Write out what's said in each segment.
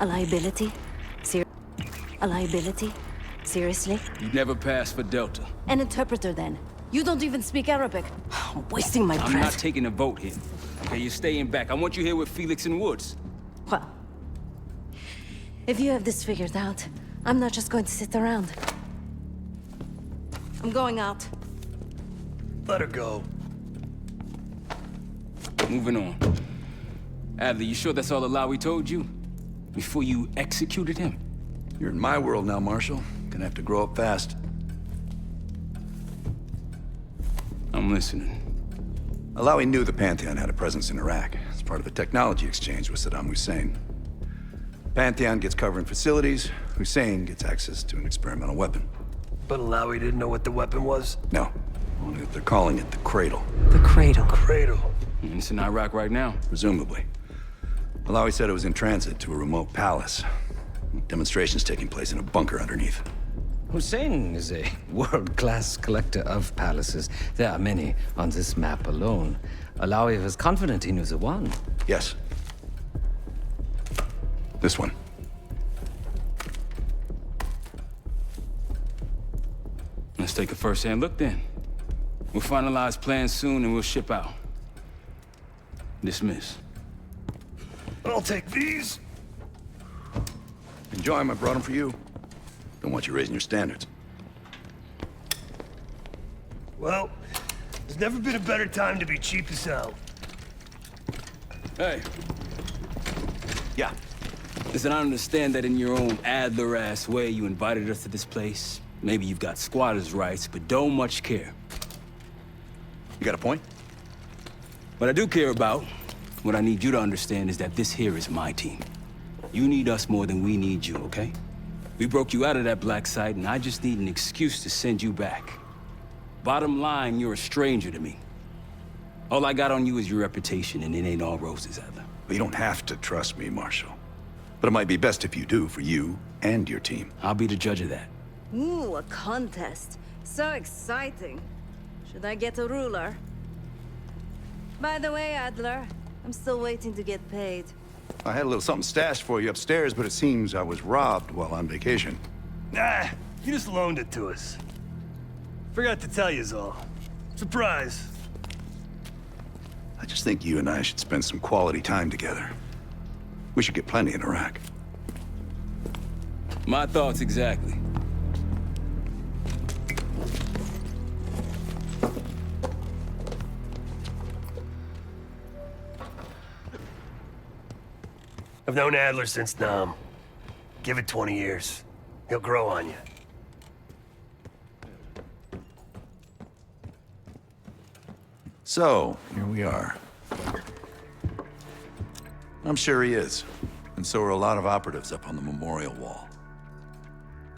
A liability? A liability? Seriously? You never passed for Delta. An interpreter, then. You don't even speak Arabic. Wasting my breath. I'm not taking a vote here. Okay, you're staying back. I want you here with Felix and Woods. Well, if you have this figured out, I'm not just going to sit around. I'm going out. Let her go. Moving on. Adler, you sure that's all Alawi told you? Before you executed him? You're in my world now, Marshal. Gonna have to grow up fast. I'm listening. Alawi knew the Pantheon had a presence in Iraq as part of a technology exchange with Saddam Hussein. Pantheon gets covering facilities, Hussein gets access to an experimental weapon. But Alawi didn't know what the weapon was? No, only that they're calling it the Cradle. The Cradle. Cradle. It's in Iraq right now. Presumably. Alawi said it was in transit to a remote palace. Demonstrations taking place in a bunker underneath. Hussein is a world-class collector of palaces. There are many on this map alone. Alawi was confident he knew the one. Yes. This one. Let's take a first-hand look then. We'll finalize plans soon and we'll ship out. Dismiss. I'll take these. Enjoy them, I brought them for you. Don't want you raising your standards. Well, there's never been a better time to be cheap as hell. Hey, Yeah. listen, I understand that in your own Adler-ass way you invited us to this place. Maybe you've got squatters' rights, but don't much care. You got a point? What I do care about, what I need you to understand is that this here is my team. You need us more than we need you, okay? We broke you out of that black site, and I just need an excuse to send you back. Bottom line, you're a stranger to me. All I got on you is your reputation, and it ain't all roses, Adler. Well, you don't have to trust me, Marshal. But it might be best if you do, for you and your team. I'll be the judge of that. Ooh, a contest. So exciting. Should I get a ruler? By the way, Adler, I'm still waiting to get paid. I had a little something stashed for you upstairs, but it seems I was robbed while on vacation. Nah, you just loaned it to us. Forgot to tell yous all. Surprise. I just think you and I should spend some quality time together. We should get plenty in Iraq. My thoughts exactly. I've known Adler since Nam. Give it 20 years. He'll grow on you. So, here we are. I'm sure he is. And so are a lot of operatives up on the memorial wall.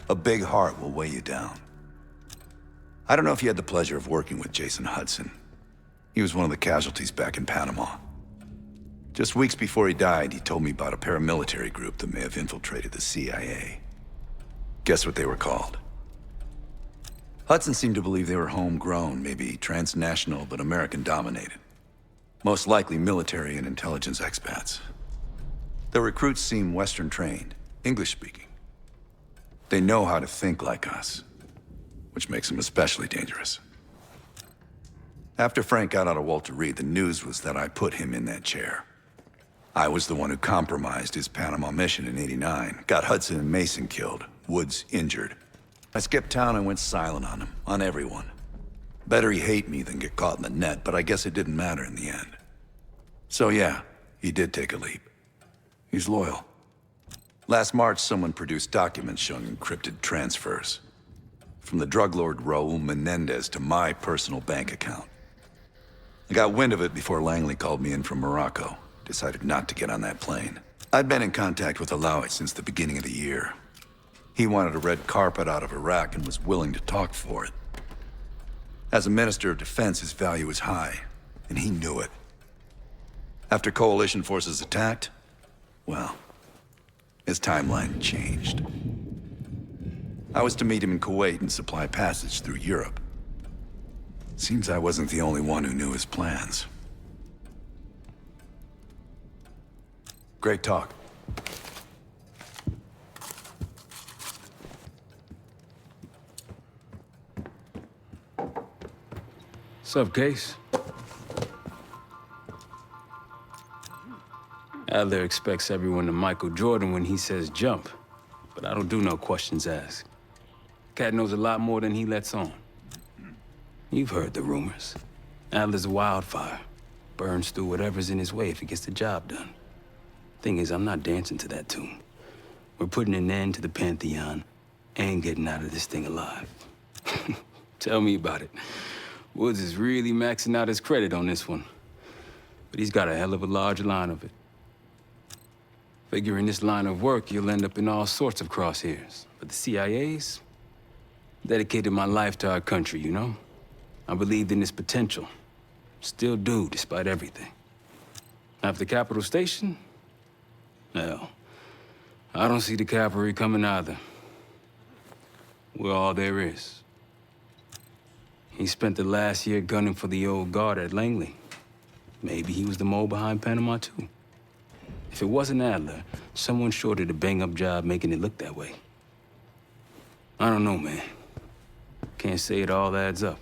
A big heart will weigh you down. I don't know if you had the pleasure of working with Jason Hudson. He was one of the casualties back in Panama. Just weeks before he died, he told me about a paramilitary group that may have infiltrated the CIA. Guess what they were called? Hudson seemed to believe they were homegrown, maybe transnational, but American-dominated. Most likely military and intelligence expats. The recruits seem Western-trained, English-speaking. They know how to think like us, which makes them especially dangerous. After Frank got out of Walter Reed, the news was that I put him in that chair. I was the one who compromised his Panama mission in '89, got Hudson and Mason killed, Woods injured. I skipped town and went silent on him, on everyone. Better he hate me than get caught in the net, but I guess it didn't matter in the end. So yeah, he did take a leap. He's loyal. Last March, someone produced documents showing encrypted transfers. From the drug lord Raul Menendez to my personal bank account. I got wind of it before Langley called me in from Morocco. Decided not to get on that plane. I'd been in contact with Alawi since the beginning of the year. He wanted a red carpet out of Iraq and was willing to talk for it. As a Minister of Defense, his value is high, and he knew it. After coalition forces attacked, well, his timeline changed. I was to meet him in Kuwait and supply passage through Europe. Seems I wasn't the only one who knew his plans. Great talk. What's up, Case? Adler expects everyone to Michael Jordan when he says jump, but I don't do no questions asked. Cat knows a lot more than he lets on. You've heard the rumors. Adler's a wildfire. Burns through whatever's in his way if he gets the job done. Thing is, I'm not dancing to that tune. We're putting an end to the Pantheon and getting out of this thing alive. Tell me about it. Woods is really maxing out his credit on this one. But he's got a hell of a large line of it. Figure in this line of work, you'll end up in all sorts of crosshairs. But the CIA's dedicated my life to our country, you know? I believed in its potential. Still do, despite everything. After Capitol Station? Hell, I don't see the cavalry coming either. We're all there is. He spent the last year gunning for the old guard at Langley. Maybe he was the mole behind Panama, too. If it wasn't Adler, someone sure did a bang-up job making it look that way. I don't know, man. Can't say it all adds up.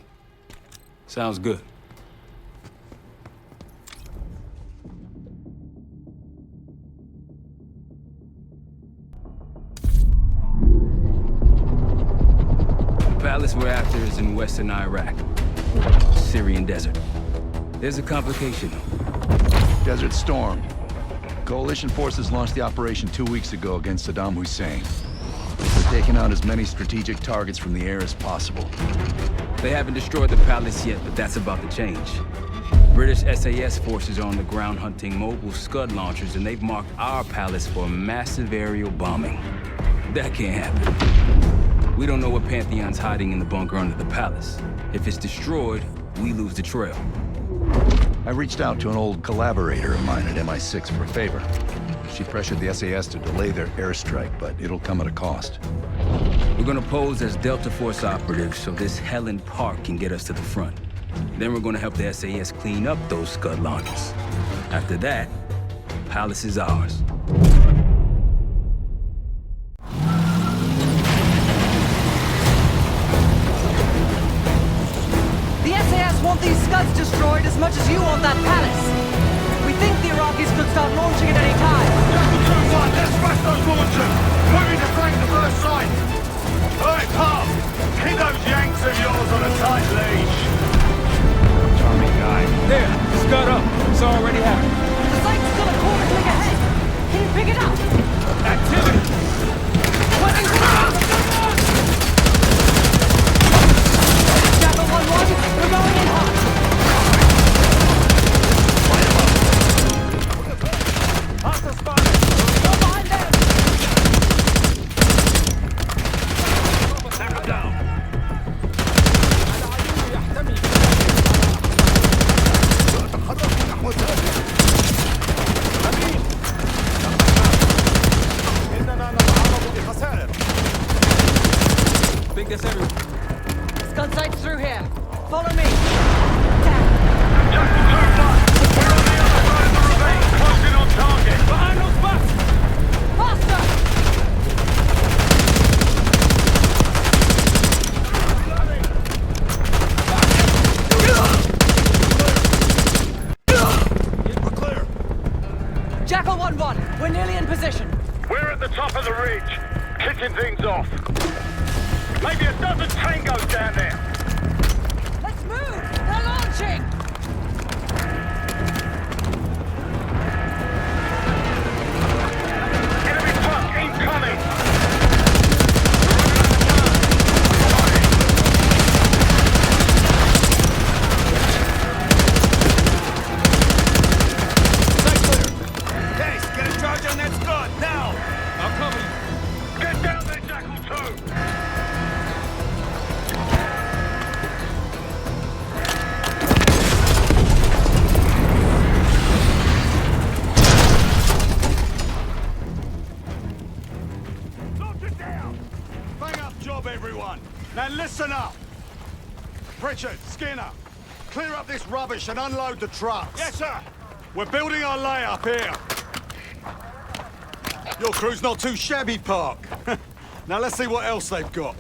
Sounds good. The palace we're after is in western Iraq. Syrian desert. There's a complication, though. Desert Storm. Coalition forces launched the operation 2 weeks ago against Saddam Hussein. They're taking out as many strategic targets from the air as possible. They haven't destroyed the palace yet, but that's about to change. British SAS forces are on the ground hunting mobile Scud launchers, and they've marked our palace for massive aerial bombing. That can't happen. We don't know what Pantheon's hiding in the bunker under the palace. If it's destroyed, we lose the trail. I reached out to an old collaborator of mine at MI6 for a favor. She pressured the SAS to delay their airstrike, but it'll come at a cost. We're gonna pose as Delta Force operatives so this Helen Park can get us to the front. Then we're gonna help the SAS clean up those Scud launchers. After that, Palace is ours. The SAS want these Scuds destroyed as much as you want that palace. We think the Iraqis could start launching at any time. Let's smash those launchers! Moving to flank the first sight! Alright, Pop! Keep those Yanks of yours on a tight leash! Charming guy. There, Scud up. It's already happening. The site's still a quarter click ahead. Can you pick it up? Activity! Jackal 1-1, we're going in hot. Hostile spotted! Go behind them. Knock him down! Think that's everyone. Scud site's through here. Follow me. Jackal 2-1! We're on the other side of the ravine, closing on target! Behind those butts! Faster! We're clear! Jackal 1-1, we're nearly in position. We're at the top of the ridge, kicking things off. Maybe a dozen tangos down there. Let's move! They're launching! Enemy truck incoming! Sight clear! Case, get a charge on that Scud, now! I'll cover you. Get down there, Jackal 2! Knock it down! Bang up job, everyone! Now listen up! Pritchard, Skinner, clear up this rubbish and unload the trucks. Yes, sir! We're building our layup here. Your crew's not too shabby, Park. Now let's see what else they've got.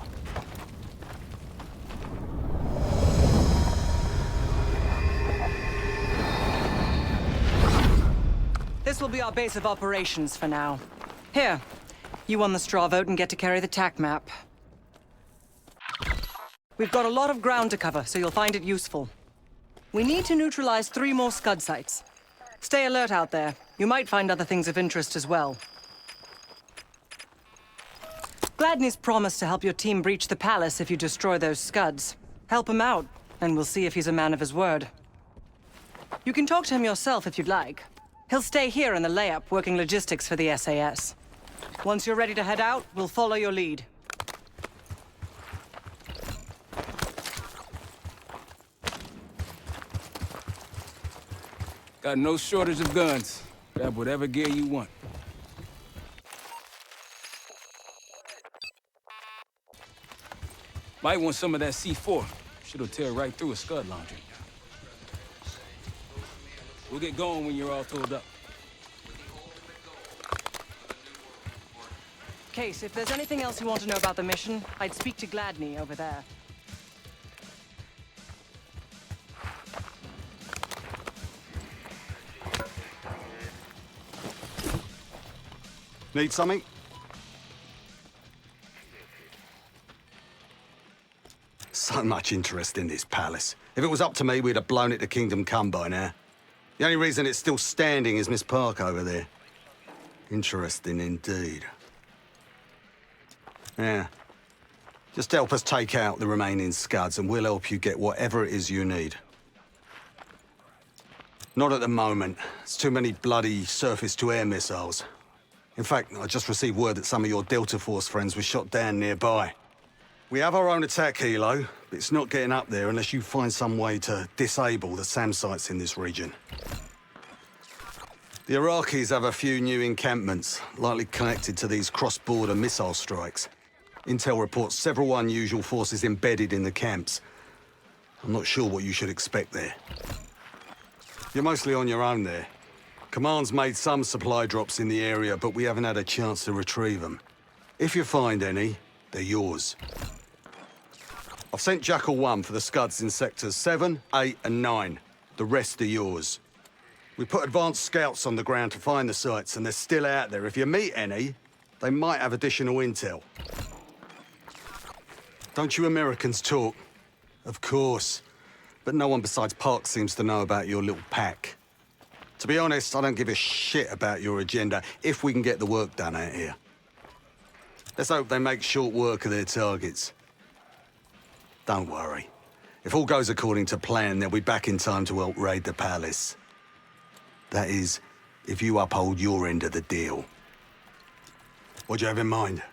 This will be our base of operations for now. Here, you won the straw vote and get to carry the TAC map. We've got a lot of ground to cover, so you'll find it useful. We need to neutralize 3 more Scud sites. Stay alert out there. You might find other things of interest as well. Gladney's promised to help your team breach the palace if you destroy those Scuds. Help him out, and we'll see if he's a man of his word. You can talk to him yourself if you'd like. He'll stay here in the layup, working logistics for the SAS. Once you're ready to head out, we'll follow your lead. Got no shortage of guns. Grab whatever gear you want. Might want some of that C4. Shit'll tear right through a Scud laundry. We'll get going when you're all tooled up. Case, if there's anything else you want to know about the mission, I'd speak to Gladney over there. Need something? So much interest in this palace. If it was up to me, we'd have blown it to Kingdom Come by now. The only reason it's still standing is Miss Park over there. Interesting indeed. Yeah. Just help us take out the remaining Scuds and we'll help you get whatever it is you need. Not at the moment. It's too many bloody surface-to-air missiles. In fact, I just received word that some of your Delta Force friends were shot down nearby. We have our own attack helo, but it's not getting up there unless you find some way to disable the SAM sites in this region. The Iraqis have a few new encampments, likely connected to these cross-border missile strikes. Intel reports several unusual forces embedded in the camps. I'm not sure what you should expect there. You're mostly on your own there. Command's made some supply drops in the area, but we haven't had a chance to retrieve them. If you find any, they're yours. I've sent Jackal 1 for the Scuds in sectors 7, 8, and 9. The rest are yours. We put advanced scouts on the ground to find the sites, and they're still out there. If you meet any, they might have additional intel. Don't you Americans talk? Of course. But no one besides Park seems to know about your little pack. To be honest, I don't give a shit about your agenda if we can get the work done out here. Let's hope they make short work of their targets. Don't worry. If all goes according to plan, they'll be back in time to help raid the palace. That is, if you uphold your end of the deal. What do you have in mind?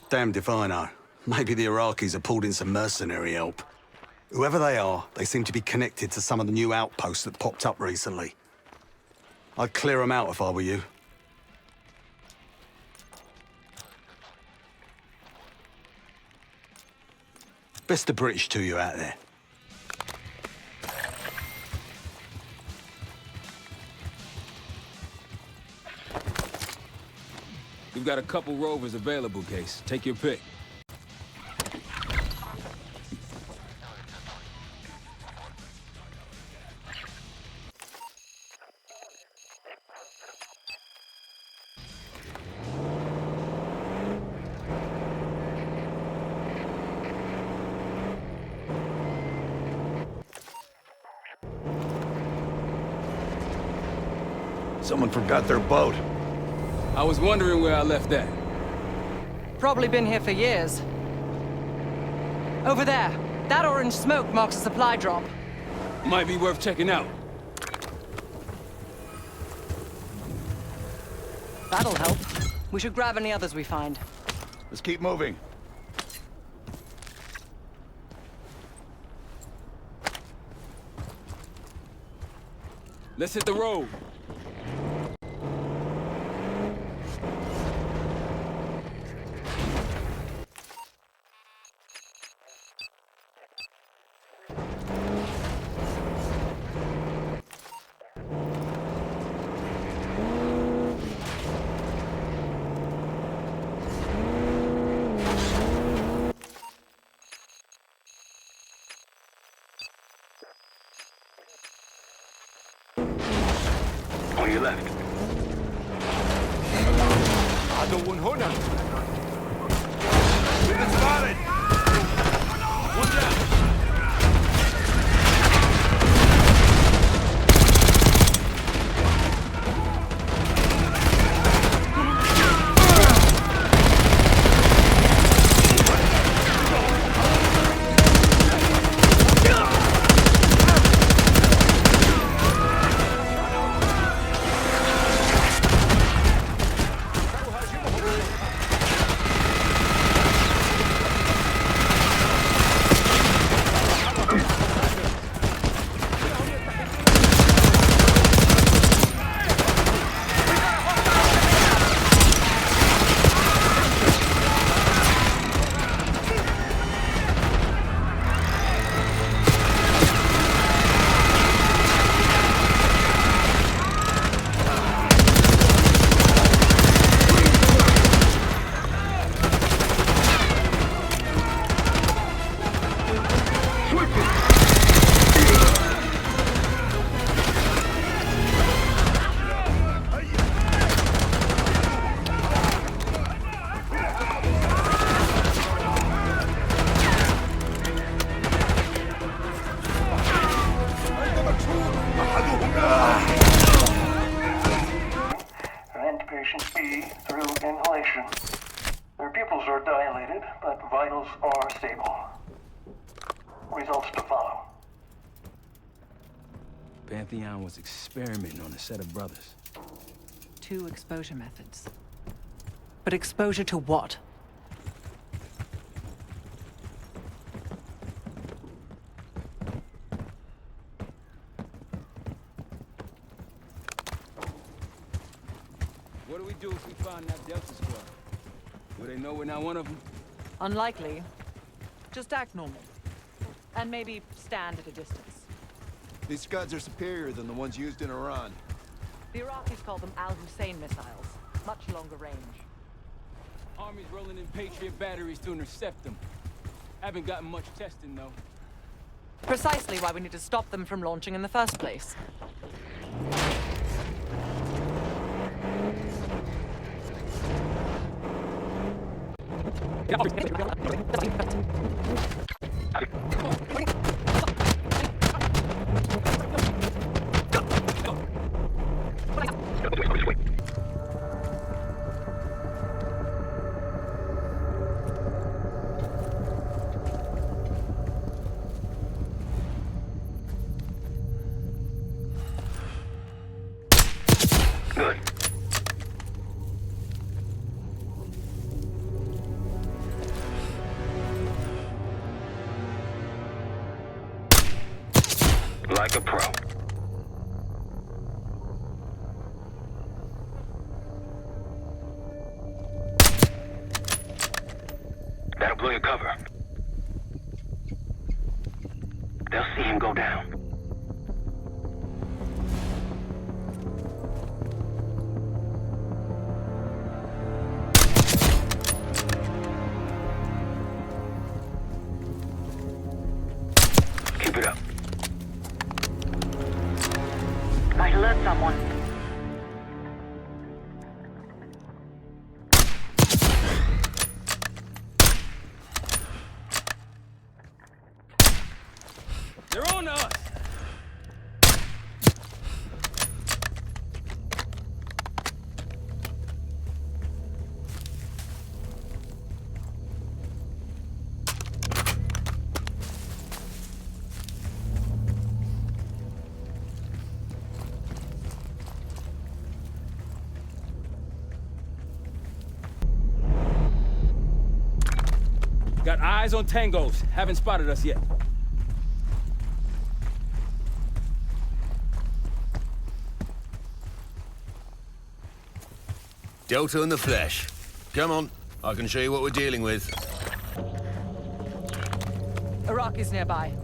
Damned if I know. Maybe the Iraqis have pulled in some mercenary help. Whoever they are, they seem to be connected to some of the new outposts that popped up recently. I'd clear them out if I were you. Best of British to you out there. We've got a couple rovers available, Case. Take your pick. Someone forgot their boat. I was wondering where I left that. Probably been here for years. Over there. That orange smoke marks a supply drop. Might be worth checking out. That'll help. We should grab any others we find. Let's keep moving. Let's hit the road. on your left. Ado 100. It's valid. One down. Vent patient B through inhalation. Their pupils are dilated, but vitals are stable. Results to follow. Pantheon was experimenting on a set of brothers. 2 exposure methods. But exposure to what? What do we do if we find that Delta squad? Will they know we're not one of them? Unlikely. Just act normal. And maybe stand at a distance. These Scuds are superior than the ones used in Iran. The Iraqis call them Al-Hussein missiles. Much longer range. Army's rolling in Patriot batteries to intercept them. Haven't gotten much testing, though. Precisely why we need to stop them from launching in the first place. Good. Like a pro. That'll blow your cover. They'll see him go down. Keep it up. Might alert someone. They're on to us! Got eyes on tangos. Haven't spotted us yet. Delta in the flesh. Come on, I can show you what we're dealing with. Iraqis nearby.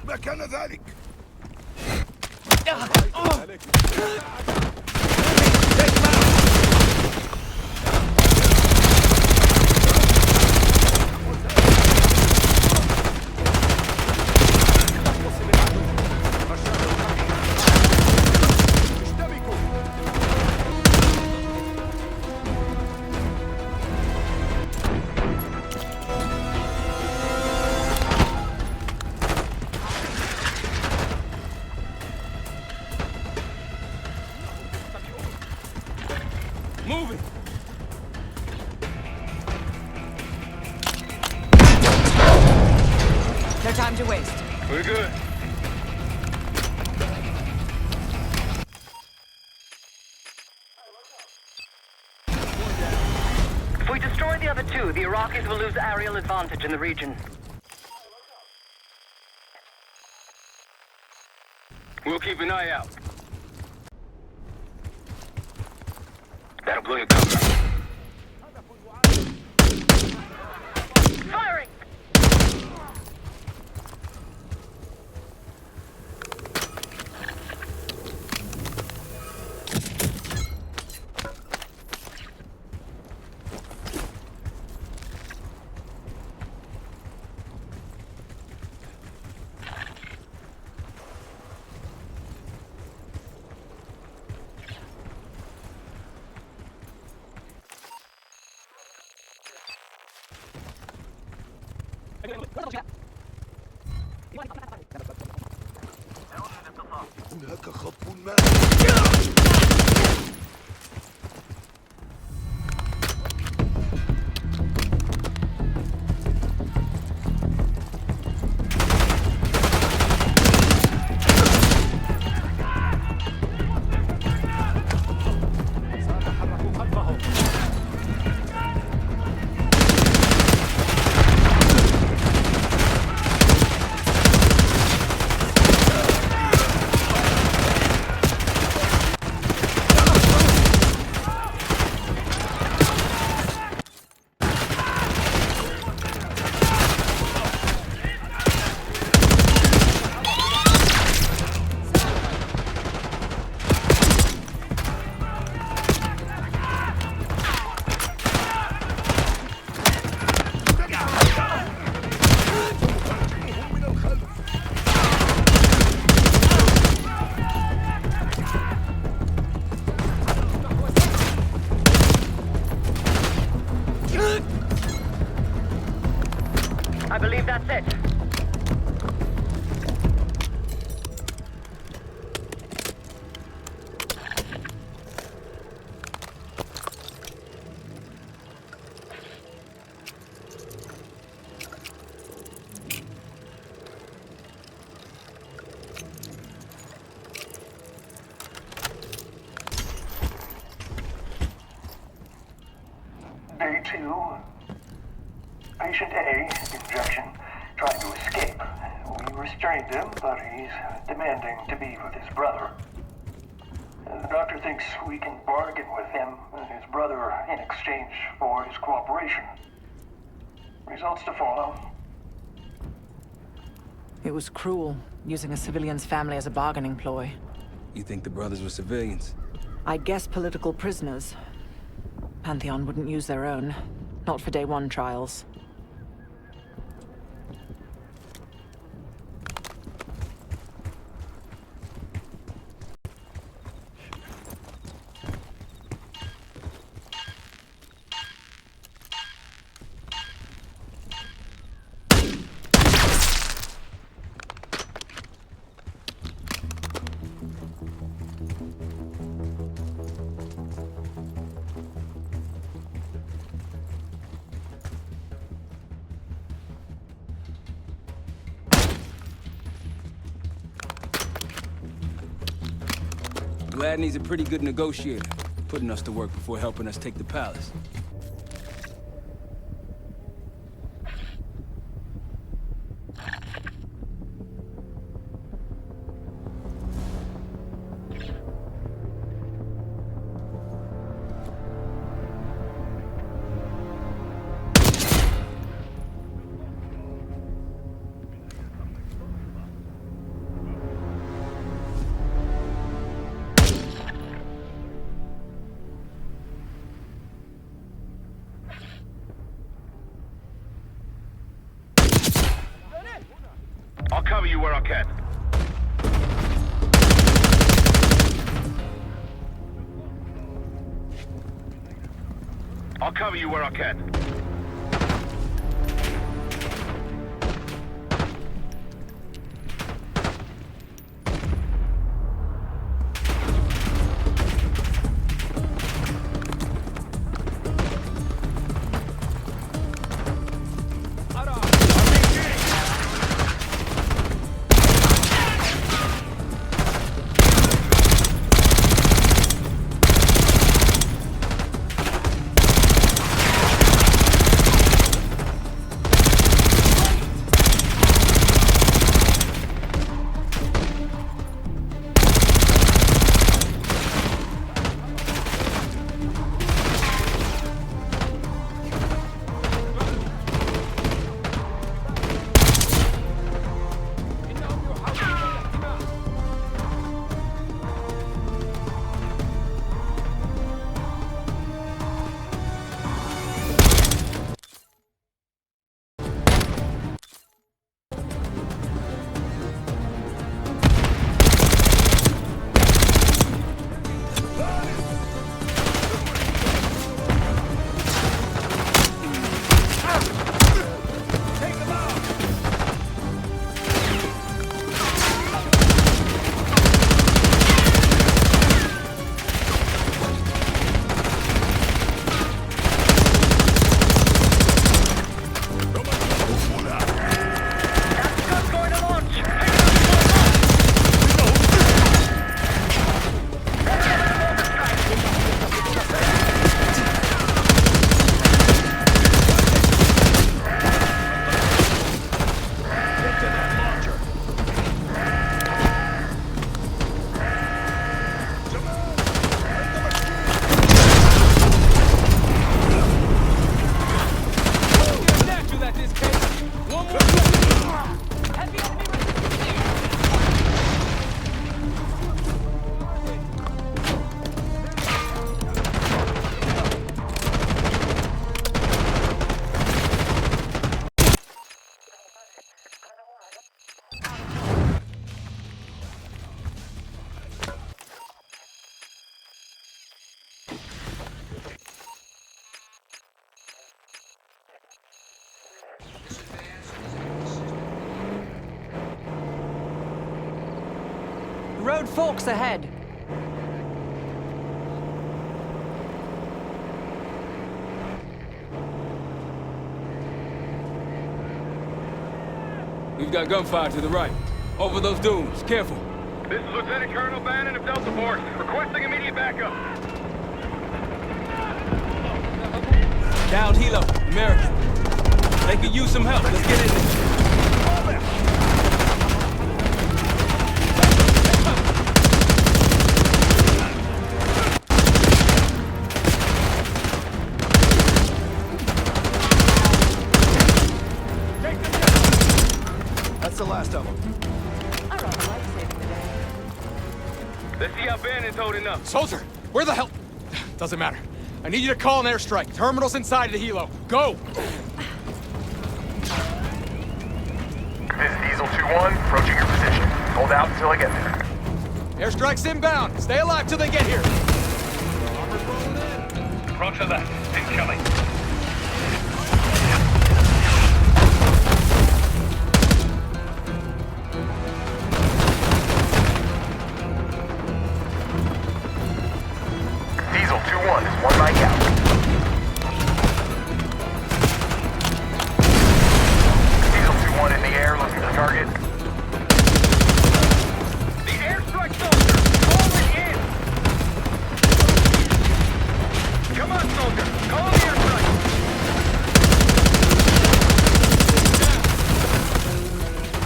مكان ذلك. Moving! No time to waste. We're good. If we destroy the other two, the Iraqis will lose aerial advantage in the region. We'll keep an eye out. That'll blow your cover. Firing! هناك خط ما. I believe that's it. Day 2. Patient A, injection, tried to escape. We restrained him, but he's demanding to be with his brother. The doctor thinks we can bargain with him and his brother in exchange for his cooperation. Results to follow. It was cruel, using a civilian's family as a bargaining ploy. You think the brothers were civilians? I guess political prisoners. Pantheon wouldn't use their own. Not for day 1 trials. Gladney's a pretty good negotiator, putting us to work before helping us take the palace. where I can. I'll cover you where I can. Road forks ahead. We've got gunfire to the right. Over those dunes. Careful. This is Lieutenant Colonel Bannon of Delta Force, requesting immediate backup. Down Hilo, American. They could use some help. Let's get in there. That's the last of them. Let's see how Bannon's holding up. Soldier, where the hell? Doesn't matter. I need you to call an airstrike. Terminal's inside of the helo. Go! This is Diesel 2-1, approaching your position. Hold out until I get there. Airstrike's inbound. Stay alive till they get here. Roger that. Incoming. Diesel 2-1 is one mic out. Diesel 2-1 in the air, looking for target. The airstrike soldier! Falling in! Come on, soldier! Call the airstrike!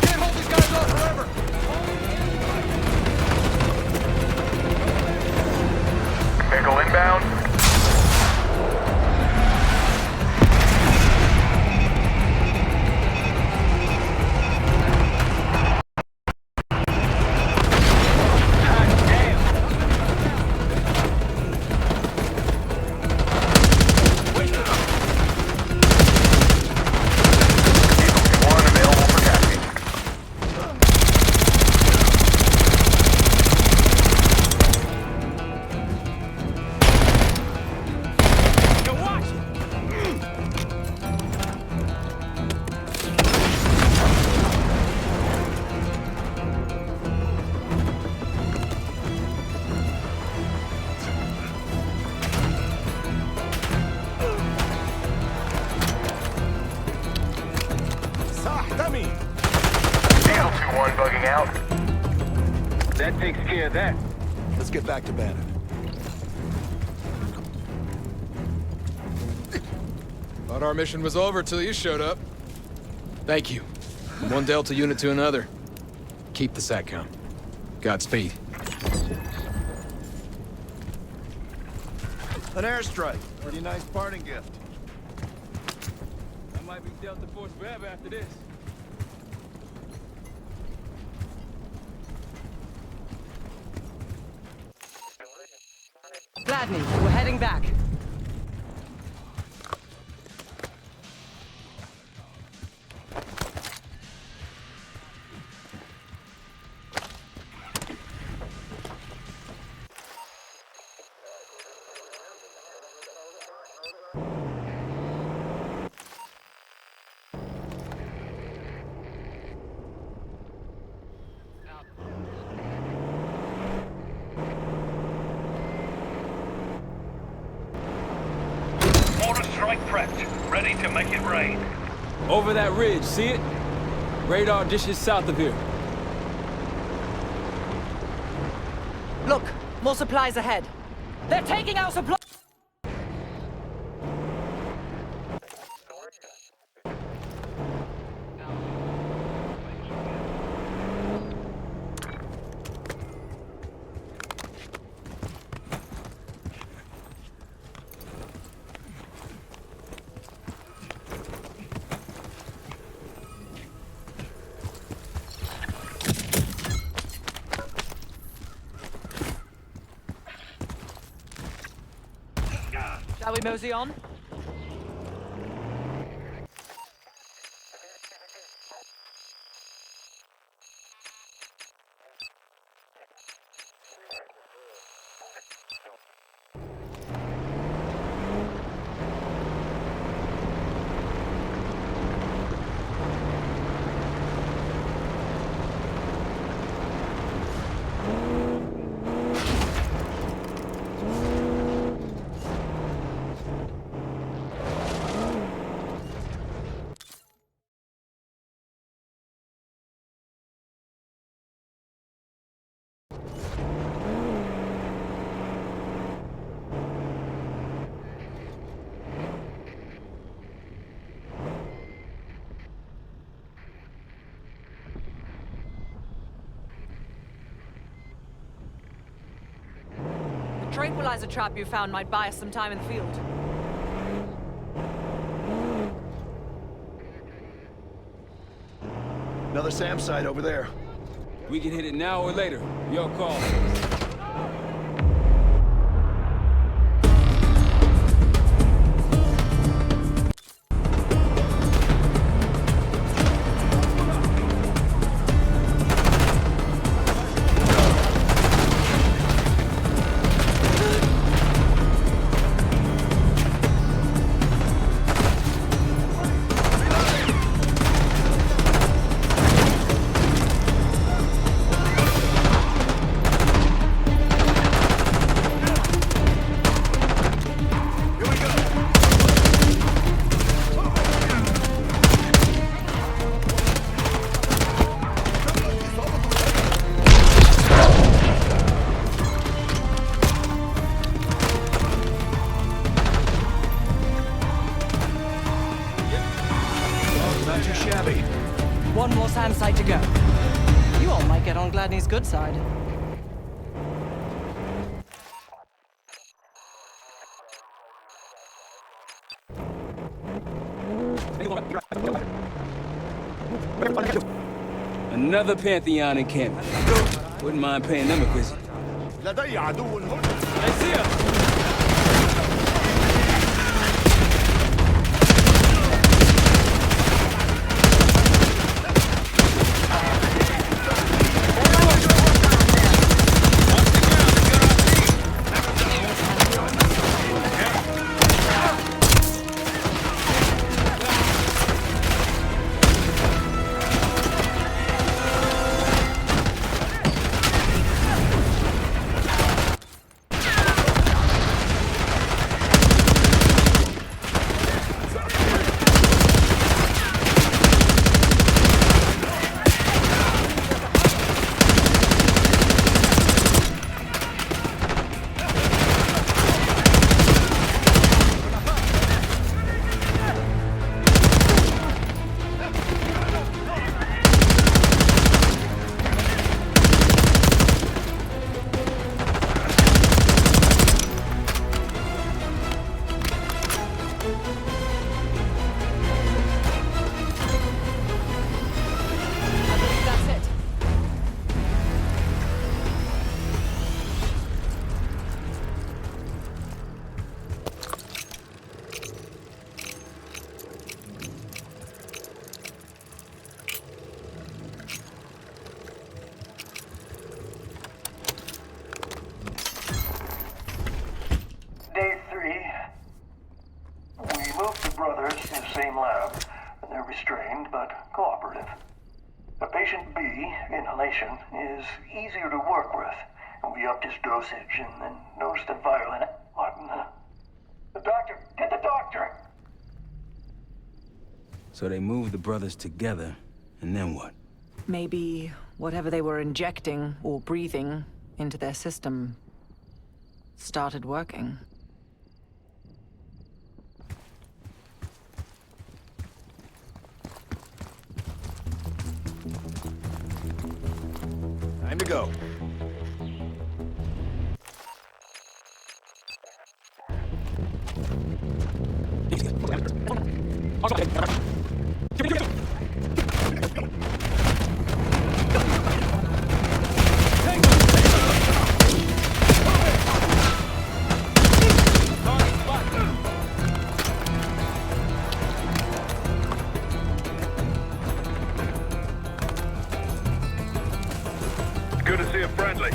Can't hold these guys off forever! Vehicle inbound. Diesel 2-1 available for tasking. That takes care of that. Let's get back to Bannon. Thought our mission was over till you showed up. Thank you. From one Delta unit to another. Keep the SATCOM. Godspeed. An airstrike. Pretty nice parting gift. I might be Delta Force forever after this. Gladney, we're heading back. Mortar strike prepped. Ready to make it rain. Over that ridge, see it? Radar dishes south of here. Look, more supplies ahead. They're taking our supplies! Shall we mosey on? Tranquilizer trap you found might buy us some time in the field. Another SAM site over there. We can hit it now or later. Your call. One more SAM site to go. You all might get on Gladney's good side. Another Pantheon encampment. Wouldn't mind paying them a visit. Hey, see ya! but cooperative. But patient B, inhalation, is easier to work with. And we upped his dosage and then noticed a violent... The doctor! Get the doctor! So they moved the brothers together, and then what? Maybe whatever they were injecting or breathing into their system started working. Time to go. Good to see a friendly.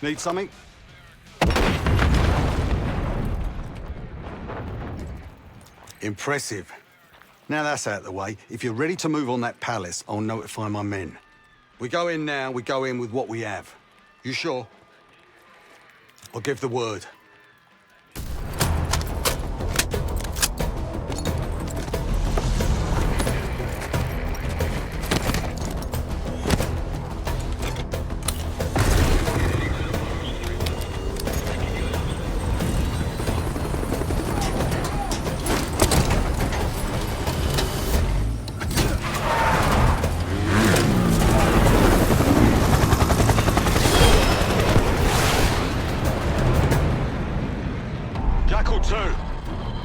Need something? Impressive. Now that's out of the way, if you're ready to move on that palace, I'll notify my men. We go in now, we go in with what we have. You sure? I'll give the word. 2.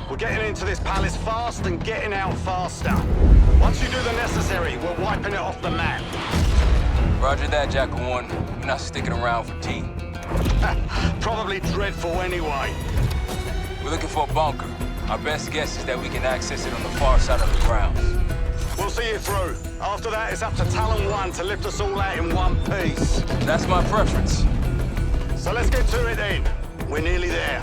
We're getting into this palace fast and getting out faster. Once you do the necessary, we're wiping it off the map. Roger that, Jackal 1. We're not sticking around for tea. Probably dreadful anyway. We're looking for a bunker. Our best guess is that we can access it on the far side of the grounds. We'll see you through. After that, it's up to Talon 1 to lift us all out in one piece. That's my preference. So let's get to it then. We're nearly there.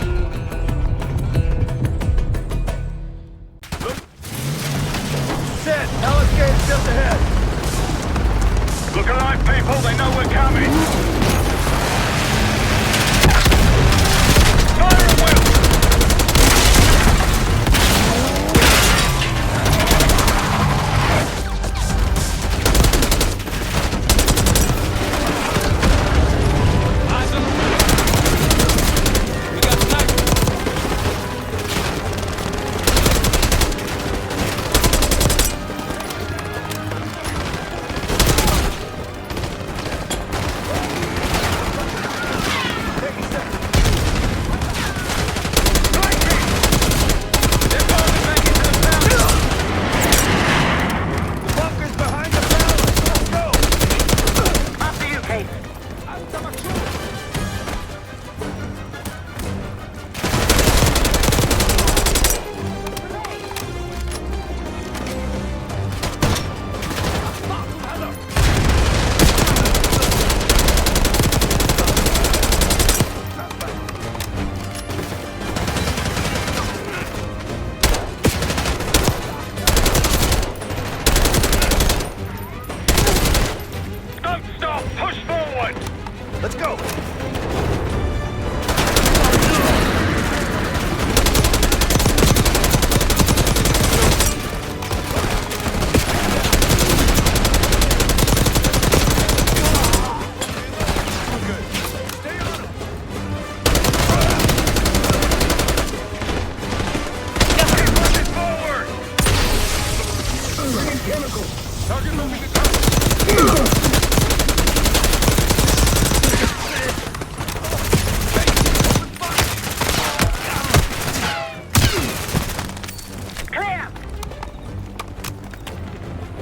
Set! Alice Gate's just ahead! Look alive, people. They know we're coming. Fire at will!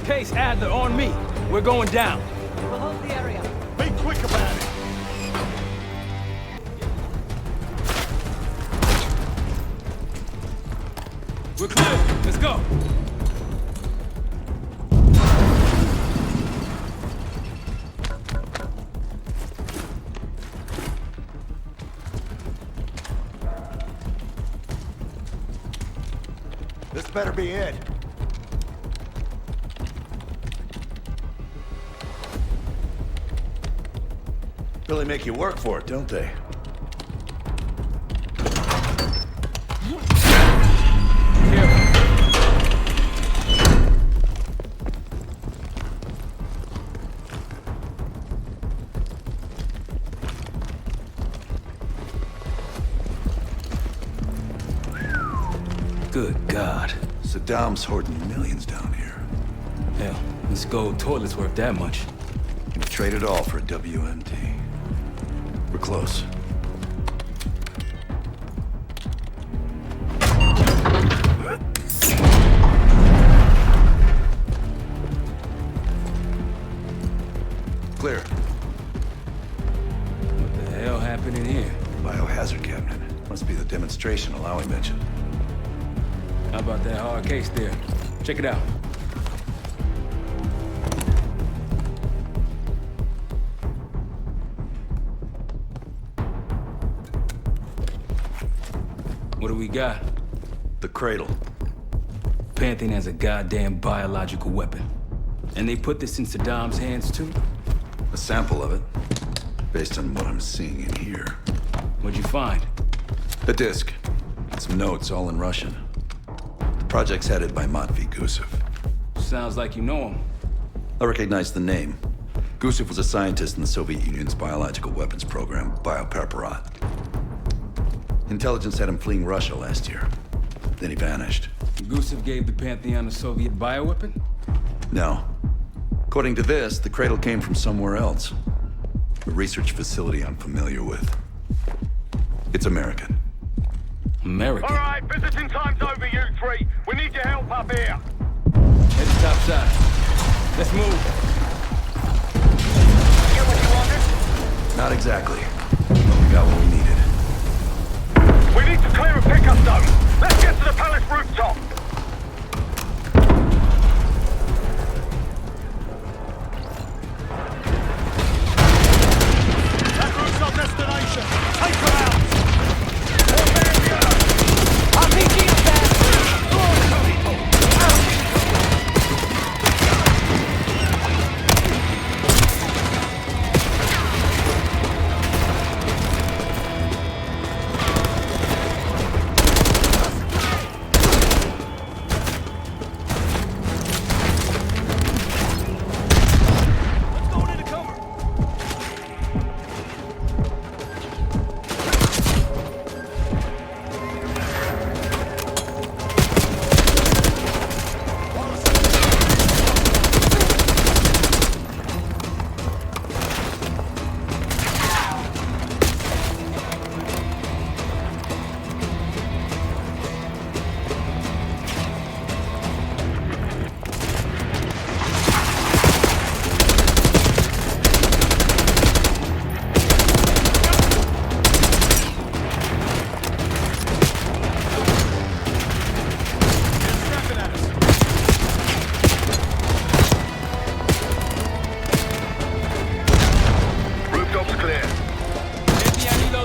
Case Adler on me. We're going down. We'll hold the area. Be quick about it. We're clear. Let's go. This better be it. Really make you work for it, don't they? Good God. Saddam's hoarding millions down here. Hell, this gold toilet's worth that much. You'd trade it all for a WMD. We're close. Clear. What the hell happened in here? Biohazard cabinet. Must be the demonstration Alawi mentioned. How about that hard case there? Check it out. What do we got? The cradle. Pantheon has a goddamn biological weapon. And they put this in Saddam's hands too? A sample of it, based on what I'm seeing in here. What'd you find? A disc. Some notes, all in Russian. The project's headed by Matvey Gusev. Sounds like you know him. I recognize the name. Gusev was a scientist in the Soviet Union's biological weapons program, Biopreparat. Intelligence had him fleeing Russia last year. Then he vanished. Gusev gave the Pantheon a Soviet bioweapon? No. According to this, the cradle came from somewhere else. A research facility I'm familiar with. It's American. American. All right, visiting time's over, you three. We need your help up here. Head topside. Let's move. Get what you wanted? Not exactly. But we got what we needed. We need to clear a pickup zone. Let's get to the palace rooftop. That route's our destination. Take her out.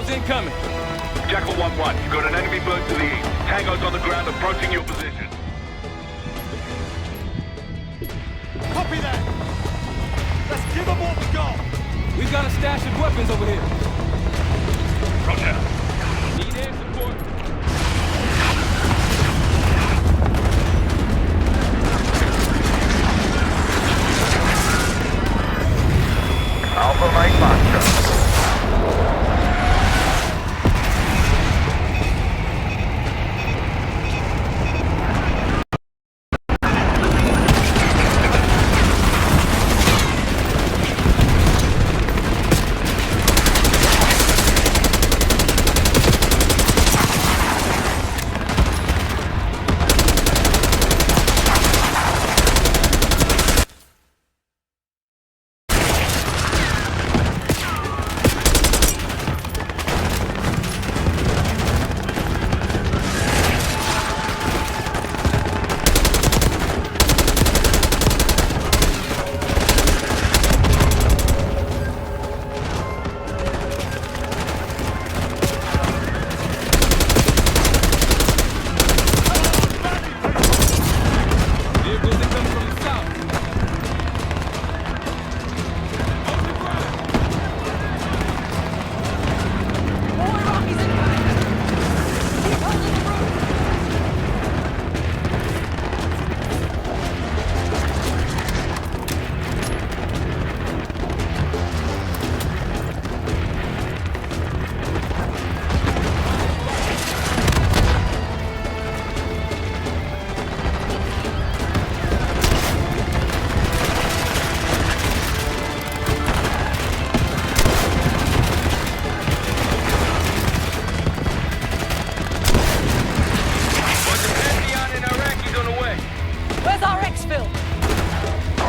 Incoming. Jackal 1-1, you've got an enemy bird to the east. Tango's on the ground approaching your position. Copy that. Let's give them what we got. We've got a stash of weapons over here. Roger. Need air support. Alpha Mike Foxtrot.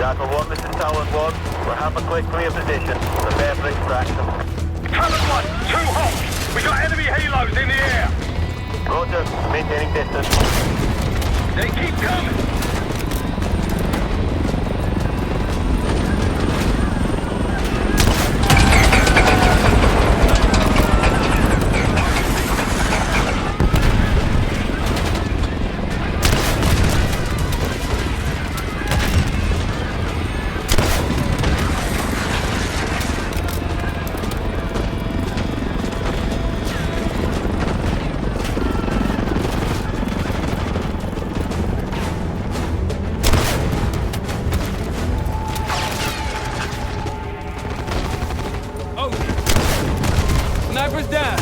Jackal 1, this is Talon 1. We'll have a quick clear position. Prepare for extraction. Talon 1, too hot! We got enemy halos in the air! Roger, maintaining distance. They keep coming! Sniper's down.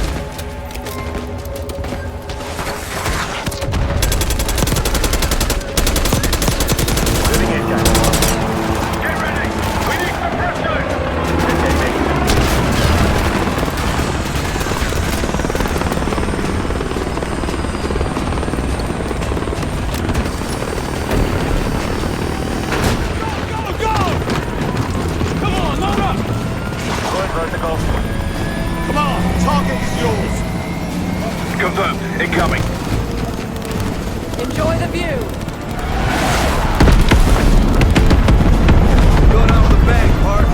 Moving in, Jackal 1. Get ready! We need suppression! is yours. Confirmed. Incoming. Enjoy the view. Going out with a bang, Park.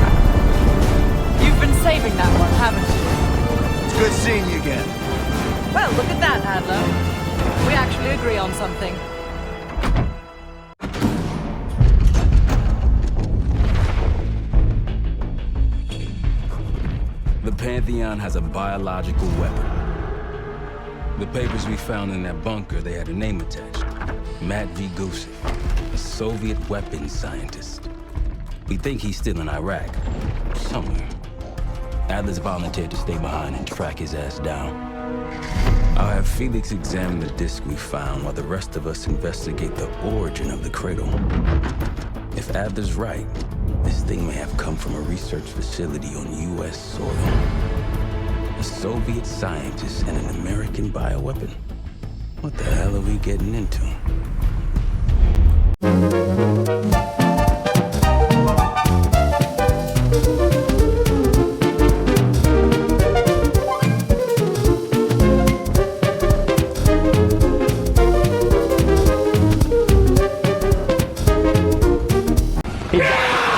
You've been saving that one, haven't you? It's good seeing you again. Well, look at that, Adler. We actually agree on something. The Pantheon has a biological weapon. The papers we found in that bunker, they had a name attached. Matt V. Gusev, a Soviet weapons scientist. We think he's still in Iraq, somewhere. Adler's volunteered to stay behind and track his ass down. I'll have Felix examine the disc we found while the rest of us investigate the origin of the cradle. If Adler's right, this thing may have come from a research facility on U.S. soil. A Soviet scientist and an American bioweapon. What the hell are we getting into?